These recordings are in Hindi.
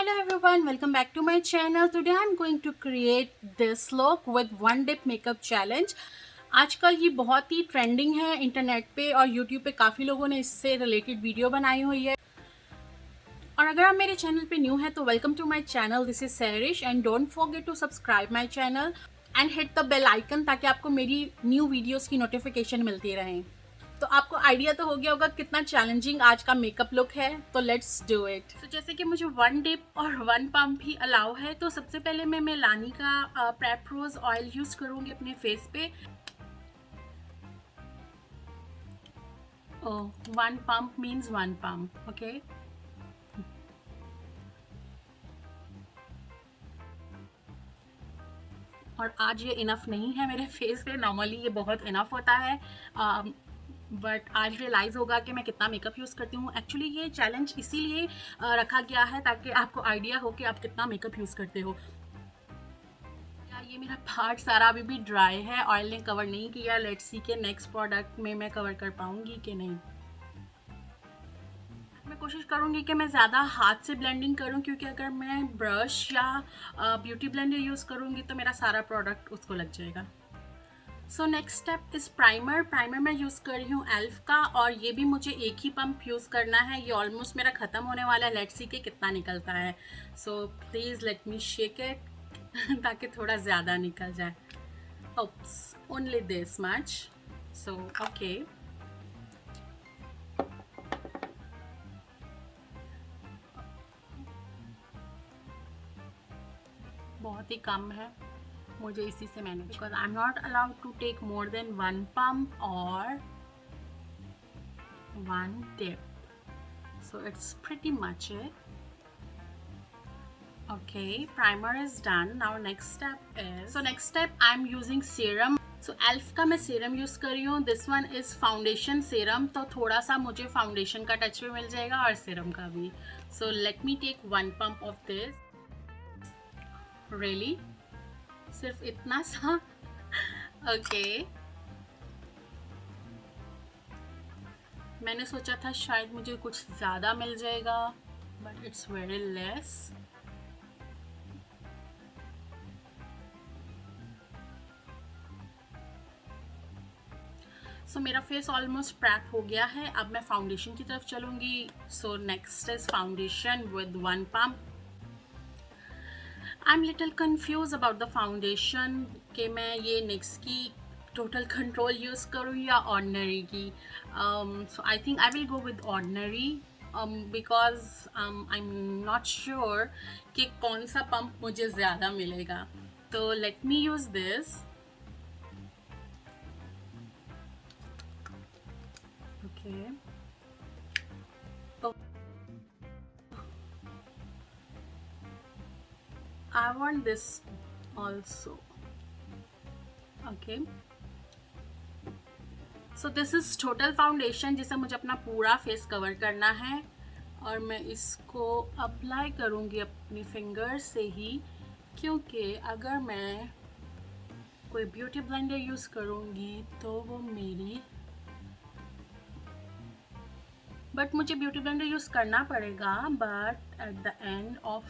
Hello everyone, welcome back to my channel. Today I'm going to create this look with one dip makeup challenge. आजकल ये बहुत ही ट्रेंडिंग है इंटरनेट पे और यूट्यूब पे काफ़ी लोगों ने इससे रिलेटेड वीडियो बनाई हुई है। और अगर आप मेरे चैनल पे न्यू हैं तो welcome to my channel, this is Sairish and don't forget to subscribe my channel and hit the bell icon ताकि आपको मेरी न्यू वीडियोस की नोटिफिकेशन मिलती रहें। तो आपको आइडिया तो हो गया होगा कितना चैलेंजिंग आज का मेकअप लुक है, तो लेट्स डू इट। तो जैसे कि मुझे वन डिप और वन पम्प ही अलाउ है, तो सबसे पहले मैं मेलानी का प्रेप रोज ऑयल यूज करूंगी अपने फेस पे। One pump means one pump, okay. और आज ये इनफ नहीं है मेरे फेस पे, नॉर्मली ये बहुत इनफ होता है, बट आज रियलाइज़ होगा कि मैं कितना मेकअप यूज़ करती हूँ। एक्चुअली ये चैलेंज इसीलिए रखा गया है ताकि आपको आइडिया हो कि आप कितना मेकअप यूज़ करते हो। ये मेरा पार्ट सारा अभी भी ड्राई है, ऑयल ने कवर नहीं किया। लेट्स सी के नेक्स्ट प्रोडक्ट में मैं कवर कर पाऊँगी कि नहीं। मैं कोशिश करूँगी कि मैं ज़्यादा हाथ से ब्लेंडिंग करूँ, क्योंकि अगर मैं ब्रश या ब्यूटी ब्लेंडर यूज़ करूँगी तो मेरा सारा प्रोडक्ट उसको लग जाएगा। So next step is primer. Primer मैं यूज़ कर रही हूँ एल्फ का, और ये भी मुझे एक ही पंप यूज़ करना है। ये ऑलमोस्ट मेरा ख़त्म होने वाला है, लेट्स सी के कितना निकलता है। So please let me shake it ताकि थोड़ा ज़्यादा निकल जाए। Oops, only this much. So okay, बहुत ही कम है, मुझे इसी से मैंने, because I am not allowed to take more than one pump और one tip, so it's pretty much it. Okay, primer is done. Now next step is, so next step I'm using serum. So elf का मैं serum यूज़ कर रही हूँ। This one is foundation serum, तो थोड़ा सा मुझे foundation का टच भी मिल जाएगा और serum का भी। So let me take one pump of this. Really? सिर्फ इतना सा? Okay. मैंने सोचा था शायद मुझे कुछ ज़्यादा मिल जाएगा, बट इट्स वेरी लेस। सो मेरा फेस ऑलमोस्ट प्रैप हो गया है, अब मैं फाउंडेशन की तरफ चलूँगी। So next is foundation with one pump. I am little confuse about the foundation कि मैं ये निक्स की टोटल कंट्रोल यूज़ करूँ या ऑर्डिनरी की। So I think I will go with ordinary because I am not sure कि कौन सा पंप मुझे ज़्यादा मिलेगा। तो let me use this. Okay. I want this also. Okay. So this is total foundation जिसे मुझे अपना पूरा फेस कवर करना है, और मैं इसको अप्लाई करूँगी अपनी फिंगर से ही, क्योंकि अगर मैं कोई ब्यूटी ब्लेंडर यूज़ करूँगी तो वो मेरी, बट मुझे ब्यूटी ब्लेंडर यूज़ करना पड़ेगा, but at the end of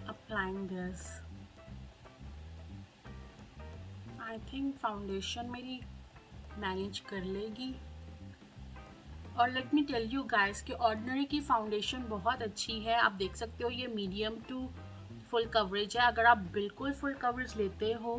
applying this I think foundation मेरी मैनेज कर लेगी। और let me tell you guys कि ऑर्डिनरी की फाउंडेशन बहुत अच्छी है। आप देख सकते हो ये मीडियम टू फुल कवरेज है। अगर आप बिल्कुल फुल कवरेज लेते हो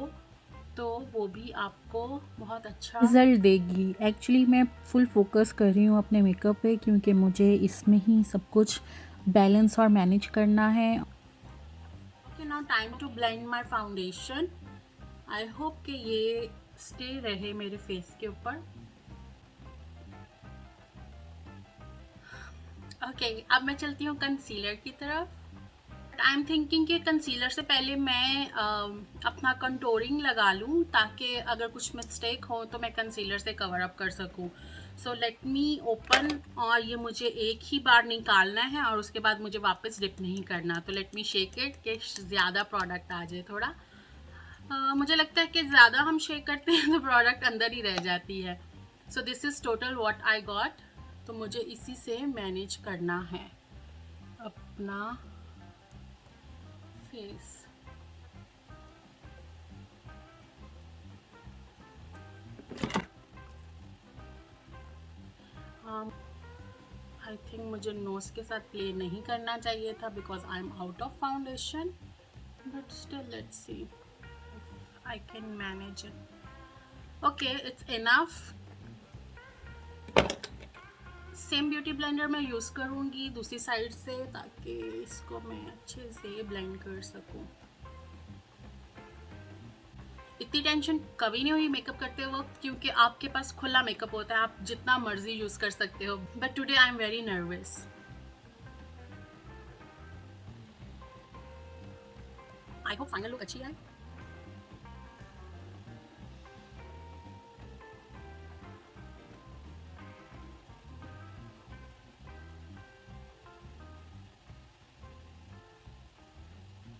तो वो भी आपको बहुत अच्छा रिज़ल्ट देगी। एक्चुअली मैं फुल फोकस कर रही हूँ अपने मेकअप पे, क्योंकि मुझे इसमें ही सब कुछ बैलेंस और मैनेज करना है। Okay, now time to blend my foundation. I hope कि ये स्टे रहे मेरे फेस के ऊपर। ओके, अब मैं चलती हूँ कंसीलर की तरफ। आई एम थिंकिंग कि कंसीलर से पहले मैं अपना कंटोरिंग लगा लूँ, ताकि अगर कुछ मिस्टेक हो तो मैं कंसीलर से कवर अप कर सकूँ। सो लेट मी ओपन, और ये मुझे एक ही बार निकालना है और उसके बाद मुझे वापस डिप नहीं करना। तो लेट मी शेक इट कि ज़्यादा प्रोडक्ट आ जाए थोड़ा। मुझे लगता है कि ज़्यादा हम शेक करते हैं तो प्रोडक्ट अंदर ही रह जाती है। सो this is total what I got, तो मुझे इसी से मैनेज करना है। अब अपना फेस। आई थिंक मुझे नोज के साथ प्ले नहीं करना चाहिए था because I am out of foundation, but still let's see I can manage it. Okay, it's enough. Same beauty blender मैं यूज़ करूँगी दूसरी साइड से ताकि इसको मैं अच्छे से ब्लेंड कर सकूँ। इतनी टेंशन कभी नहीं हुई मेकअप करते वक्त क्योंकि आपके पास खुला मेकअप होता है, आप जितना मर्जी यूज़ कर सकते हो। But today I am very nervous. I hope final look अच्छी है।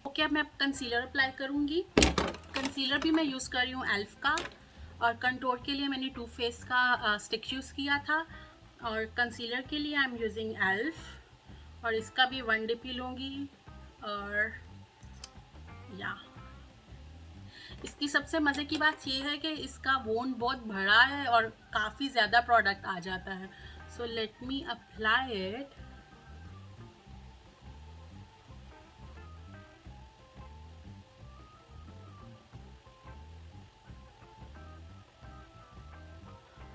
ओके, अब मैं कंसीलर अप्लाई करूँगी। कंसीलर भी मैं यूज़ कर रही हूँ एल्फ का, और कंटूर के लिए मैंने टू फेस का स्टिक यूज़ किया था, और कंसीलर के लिए आई एम यूजिंग एल्फ, और इसका भी वन डिप ही लूँगी। और या इसकी सबसे मज़े की बात ये है कि इसका वोन बहुत बड़ा है और काफ़ी ज़्यादा प्रोडक्ट आ जाता है। So let me apply it.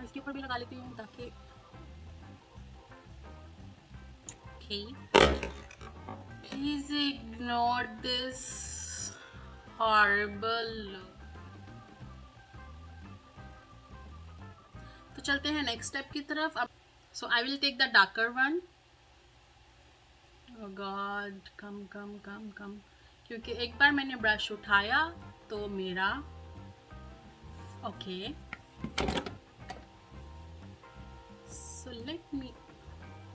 इसके ऊपर भी लगा लेती हूँ ताकि please ignore this horrible look. तो चलते हैं नेक्स्ट स्टेप की तरफ। अब so I will take the darker one. Oh God, come come come come, क्योंकि एक बार मैंने ब्रश उठाया तो मेरा okay. So let me,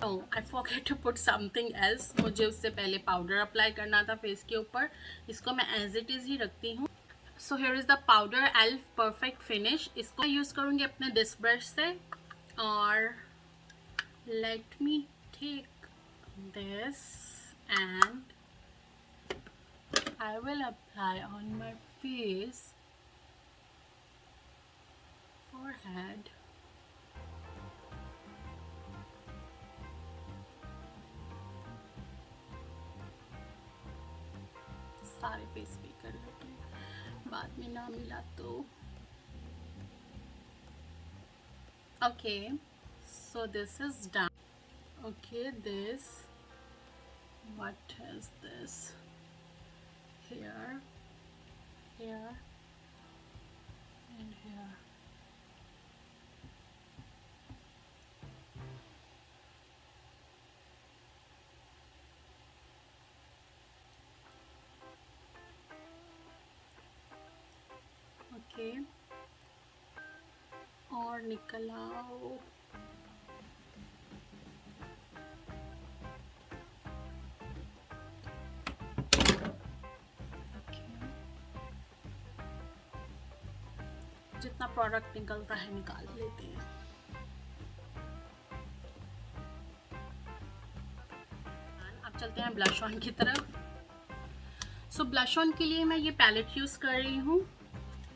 I forget to put something else. मुझे उससे पहले पाउडर अप्लाई करना था फेस के ऊपर। इसको मैं एज इट इज़ ही रखती हूँ। So here is the powder Elf perfect finish. इसको यूज़ करूँगी अपने दिस ब्रश से, और let me take this and I will apply on my face, forehead, सारे फेस पे कर लेते हैं, बाद में ना मिला तो। Okay, so this is done. Okay, this, what is this? Here, here, and here. Okay, और निकल आओ। जितना प्रोडक्ट निकलता है निकाल लेते हैं। अब चलते हैं ब्लश ऑन की तरफ। सो ब्लश ऑन के लिए मैं ये पैलेट यूज़ कर रही हूँ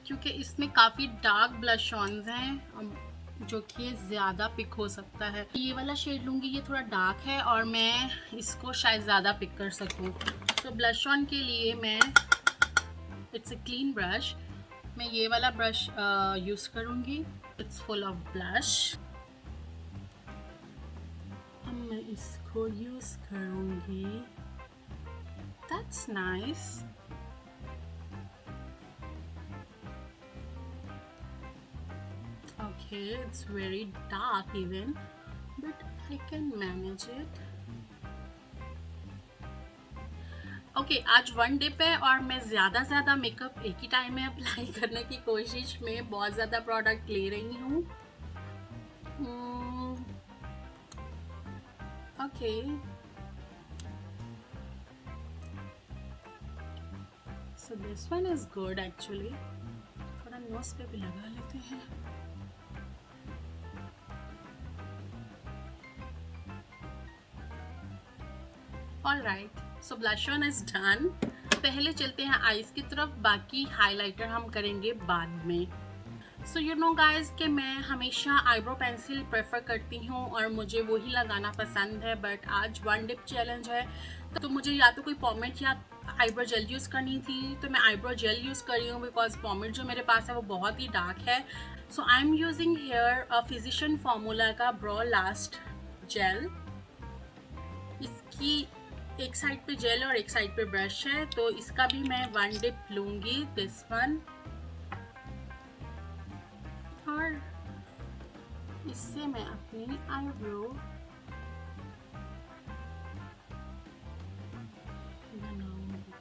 क्योंकि इसमें काफ़ी डार्क ब्लश ऑन्स हैं जो कि ज़्यादा पिक हो सकता है। ये वाला शेड लूँगी, ये थोड़ा डार्क है और मैं इसको शायद ज़्यादा पिक कर सकूँ। तो ब्लश ऑन के लिए मैं, इट्स अ क्लीन ब्रश, मैं ये वाला ब्रश यूज़ करूँगी। It's full of blush. अब मैं इसको यूज़ करूँगी। That's nice. Okay, it's very dark even, but I can manage it. Okay, आज वन डिप है और मैं ज़्यादा मेकअप एक ही टाइम में अप्लाई करने की कोशिश में बहुत ज़्यादा प्रोडक्ट ले रही हूँ। Okay, so this one is good actually. थोड़ा नोज पे भी लगा लेते हैं। Alright, so blush on is done. पहले चलते हैं आईज की तरफ, बाकी हाइलाइटर हम करेंगे बाद में। सो यू नो गाइज कि मैं हमेशा आईब्रो पेंसिल प्रेफर करती हूँ और मुझे वही लगाना पसंद है, बट आज वन डिप चैलेंज है तो मुझे या तो कोई पॉमेट या आईब्रो जेल यूज़ करनी थी, तो मैं आईब्रो जेल यूज़ कर रही हूँ बिकॉज पॉमेट जो मेरे पास है वो बहुत ही डार्क है। So I am using here a physician formula का ब्रो लास्ट जेल। इसकी एक साइड पे जेल और एक साइड पे ब्रश है, तो इसका भी मैं वन डिप लूँगी, दिस वन, और इससे मैं अपनी आईब्रो बनाऊंगी।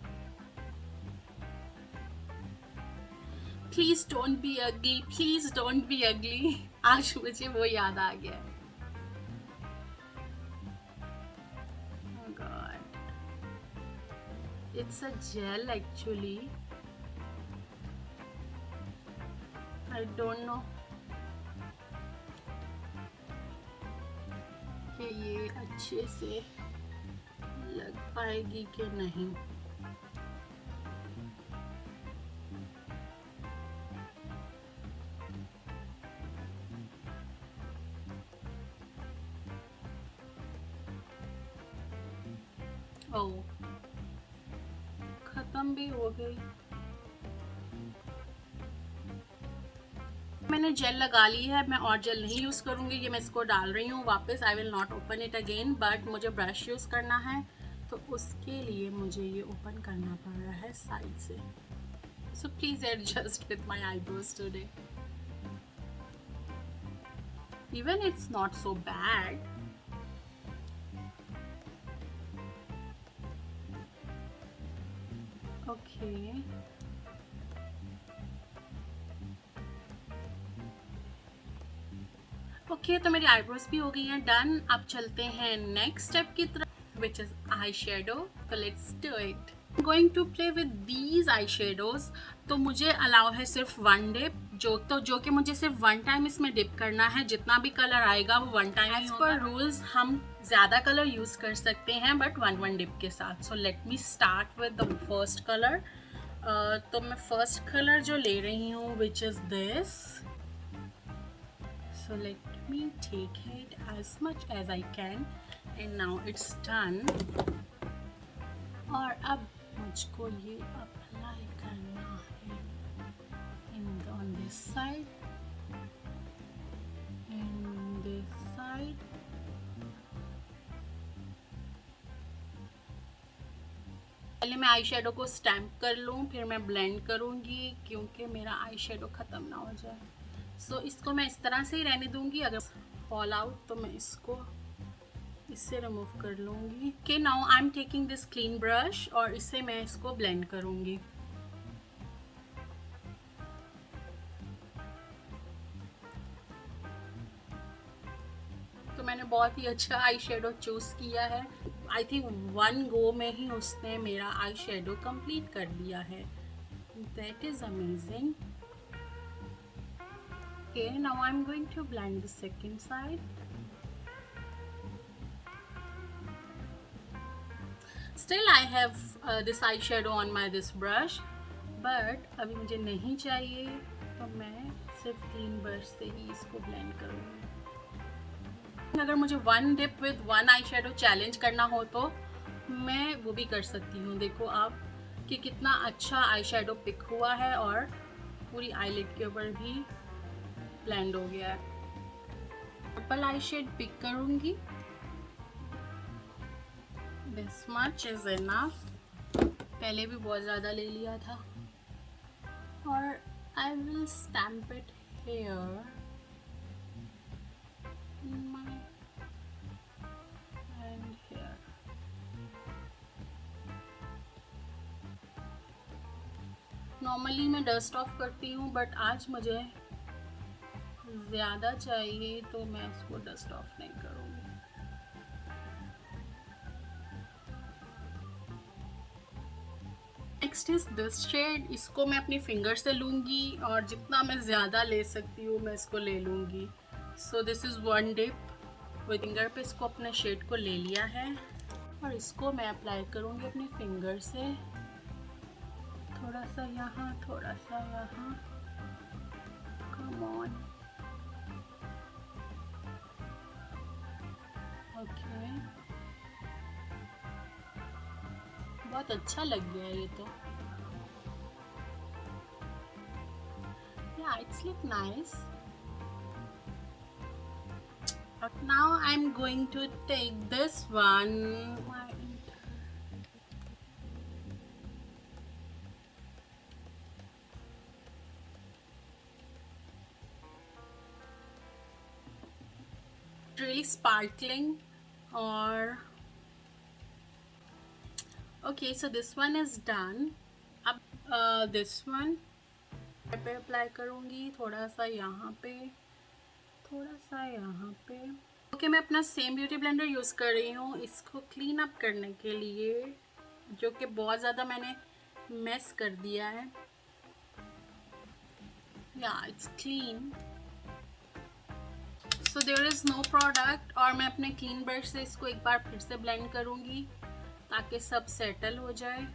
प्लीज डोंट बी अगली, प्लीज डोंट बी अगली। आज मुझे वो याद आ गया। Oh God, it's a gel actually. I don't know कि ये अच्छे से लग पाएगी कि नहीं। ओह, खत्म भी हो गई। मैंने जेल लगा ली है, मैं और जेल नहीं यूज़ करूँगी, ये मैं इसको डाल रही हूँ वापस। I will not open it again, but मुझे ब्रश यूज़ करना है तो उसके लिए मुझे ये ओपन करना पड़ रहा है साइड से। So please adjust with my eyebrows today. Even it's not so bad. Okay, okay, तो मेरी आईब्रोज भी हो गई हैं डन। अब चलते हैं नेक्स्ट स्टेप की तरफ, विच इज आई शेडो। तो let's do it. Going to play with these eyeshadows. तो मुझे अलाउ है सिर्फ वन डिप, जो कि मुझे सिर्फ वन टाइम इसमें डिप करना है। जितना भी कलर आएगा वो one time. As per rules हम ज़्यादा कलर यूज़ कर सकते हैं, बट वन वन डिप के साथ। सो let me start with the first colour. तो मैं फर्स्ट कलर जो ले रही हूँ which is this. So let me take it as much as I can, and now it's done. और अब मुझको ये अप्लाई करना है on this side and this side. पहले मैं आई शेडो को स्टैम्प कर लूँ, फिर मैं ब्लेंड करूँगी क्योंकि मेरा आई शेडो ख़त्म ना हो जाए। सो इसको मैं इस तरह से ही रहने दूंगी, अगर फॉल आउट तो मैं इसको इससे रिमूव कर लूँगी। Okay, now I am taking this clean brush और इससे मैं इसको ब्लेंड करूँगी। तो मैंने बहुत ही अच्छा आई शेडो चूज़ किया है। आई थिंक वन गो में ही उसने मेरा आई शेडो कंप्लीट कर दिया है। That is amazing. Okay, now I'm going to blend the second side. Still I have this eyeshadow on my this brush, but अभी मुझे नहीं चाहिए, तो मैं सिर्फ क्लीन ब्रश से ही इसको ब्लेंड करूँगी। अगर मुझे one dip with one eyeshadow challenge करना हो तो मैं वो भी कर सकती हूँ। देखो आप कि कितना अच्छा आई शेडो पिक हुआ है और पूरी आईलिड के ऊपर भी ब्लेंड हो गया है। पर्पल आई शेड पिक करूंगी, दिस मच इज इनफ। पहले भी बहुत ज़्यादा ले लिया था। और I will stamp it here in my hand hair. Normally मैं डस्ट ऑफ करती हूँ, बट आज मुझे ज़्यादा चाहिए तो मैं इसको डस्ट ऑफ नहीं करूँगी। Next is this shade. इसको मैं अपनी फिंगर से लूँगी और जितना मैं ज़्यादा ले सकती हूँ मैं इसको ले लूँगी। So this is one dip. With finger पे इसको अपने शेड को ले लिया है और इसको मैं अप्लाई करूँगी अपने फिंगर से, थोड़ा सा यहाँ, थोड़ा सा यहाँ। Come on. ओके, बहुत अच्छा लग गया ये तो। Yeah, it's look nice. Now I'm going to take this one. Really sparkling. Or okay, so this one is done. अब this one पे अप्लाई करूँगी, थोड़ा सा यहाँ पे, थोड़ा सा यहाँ पे। ओके, मैं अपना सेम ब्यूटी ब्लेंडर यूज़ कर रही हूँ इसको क्लीन अप करने के लिए, जो कि बहुत ज़्यादा मैंने मेस कर दिया है। या it's clean, so there is no product. और मैं अपने क्लीन ब्रश से इसको एक बार फिर से ब्लेंड करूँगी ताकि सब सेटल हो जाए।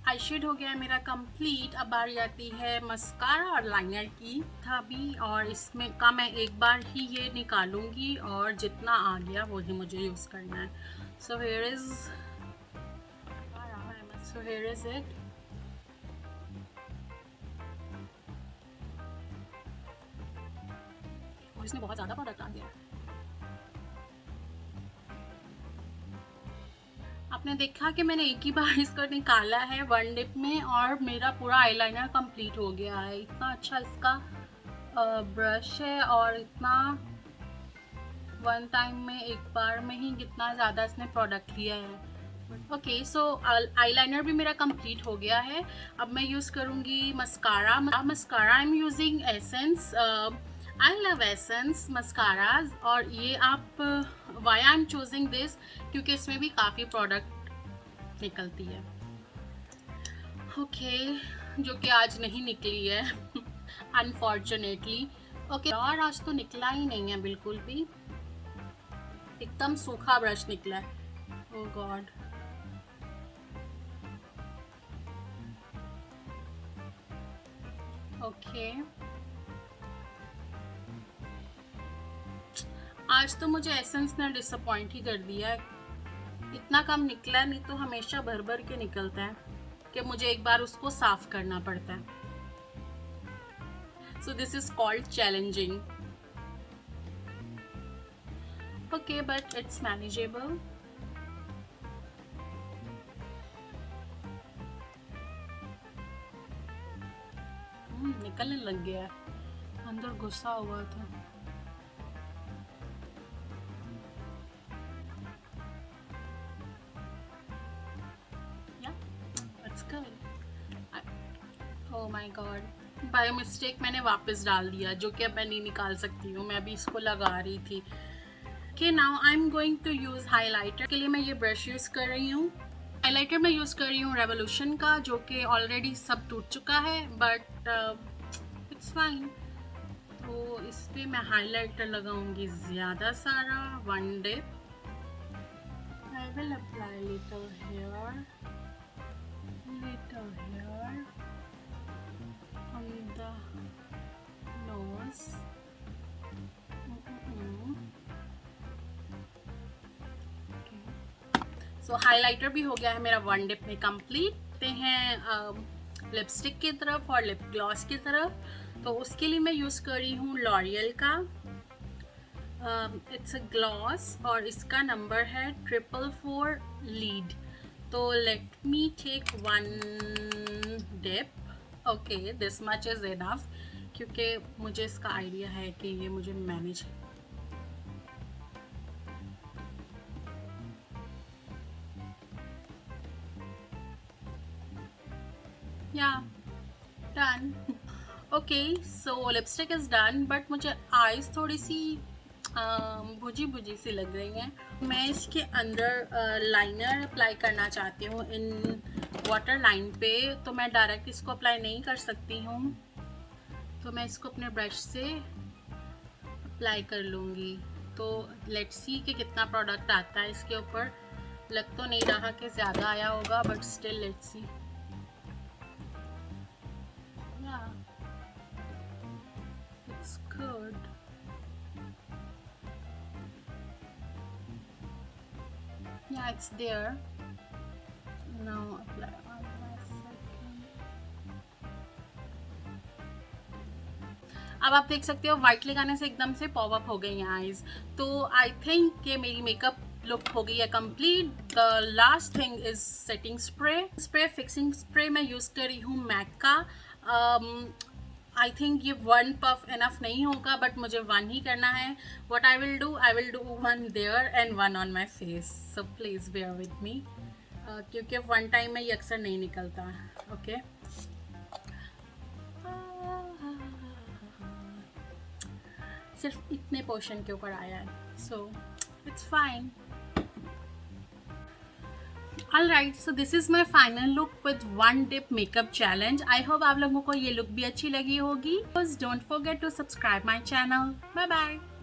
आई शेड हो गया है मेरा कंप्लीट। अब बारी आती है मस्कारा और लाइनर की था भी, और इसमें का मैं एक बार ही ये निकालूंगी और जितना आ गया वही मुझे यूज़ करना है। So here is it. और इसमें बहुत ज़्यादा प्रोडक्ट आ गया। आपने देखा कि मैंने एक ही बार इसको निकाला है वन डिप में और मेरा पूरा आईलाइनर कंप्लीट हो गया है। इतना अच्छा इसका ब्रश है और इतना वन टाइम में एक बार में ही कितना ज़्यादा इसने प्रोडक्ट लिया है। ओके, सो आईलाइनर भी मेरा कंप्लीट हो गया है। अब मैं यूज़ करूँगी mascara. Mascara I am using Essence. I love Essence mascaras. और ये आप why I am choosing this क्योंकि इसमें भी काफ़ी प्रोडक्ट निकलती है। ओके, जो कि आज नहीं निकली है अनफॉर्चुनेटली। ओके, और आज तो निकला ही नहीं है बिल्कुल भी, एकदम सूखा ब्रश निकला है। ओह गॉड। ओके, आज तो मुझे एसेंस ने डिसअपॉइंट ही कर दिया है। इतना कम निकला, नहीं तो हमेशा भर भर के निकलता है कि मुझे एक बार उसको साफ करना पड़ता है। So this is called challenging. Okay, but it's manageable. निकलने लग गया है, अंदर घुसा हुआ था। Oh my God, by mistake मैंने वापस डाल दिया, जो कि अब मैं नहीं निकाल सकती हूँ। मैं अभी इसको लगा रही थी। Okay, now I am going to use highlighter के लिए मैं ये ब्रश यूज़ कर रही हूँ। हाइलाइटर मैं यूज़ कर रही हूँ रेवोल्यूशन का, जो कि ऑलरेडी सब टूट चुका है, बट इट्स फाइन। तो इस पर मैं हाइलाइटर लगाऊंगी ज़्यादा सारा, one dip. I will apply little here, little here on the nose. Okay. So highlighter भी हो गया है मेरा वन डिप में कंप्लीट। हैं लिपस्टिक की तरफ और लिप ग्लॉस की तरफ। तो उसके लिए मैं यूज़ कर रही हूँ लॉरियल का इट्स अ ग्लॉस और इसका नंबर है 444 लीड। तो let me take one dip. Okay, this much is enough क्योंकि मुझे इसका आइडिया है कि ये मुझे मैनेज या done. Okay, so lipstick is done, but मुझे आईज थोड़ी सी भुजी भुजी सी लग रही हैं। मैं इसके अंदर लाइनर अप्लाई करना चाहती हूँ इन वाटर लाइन पे, तो मैं डायरेक्ट इसको अप्लाई नहीं कर सकती हूँ। तो मैं इसको अपने ब्रश से अप्लाई कर लूँगी। तो लेट्स सी कि कितना प्रोडक्ट आता है इसके ऊपर। लग तो नहीं रहा कि ज़्यादा आया होगा, but still let's see. It's good. Yeah, it's there. Now apply on my second. अब आप देख सकते हो वाइट लगाने से एकदम से पॉप अप हो गई हैं आईज। तो आई थिंक कि मेरी मेकअप लुक हो गई है complete. The last thing is setting spray fixing spray मैं यूज़ कर रही हूँ मैक का। आई थिंक ये 1 पफ इनफ नहीं होगा, बट मुझे 1 ही करना है। What I will do 1 there and 1 on my face, so please bear with me, क्योंकि 1 टाइम में ये अक्सर नहीं निकलता। ओके सिर्फ इतने पोर्शन के ऊपर आया है, so it's fine. Alright, so this is my final look with one dip makeup challenge. I hope आप लोगों को ये look भी अच्छी लगी होगी. Don't forget to subscribe my channel. Bye bye.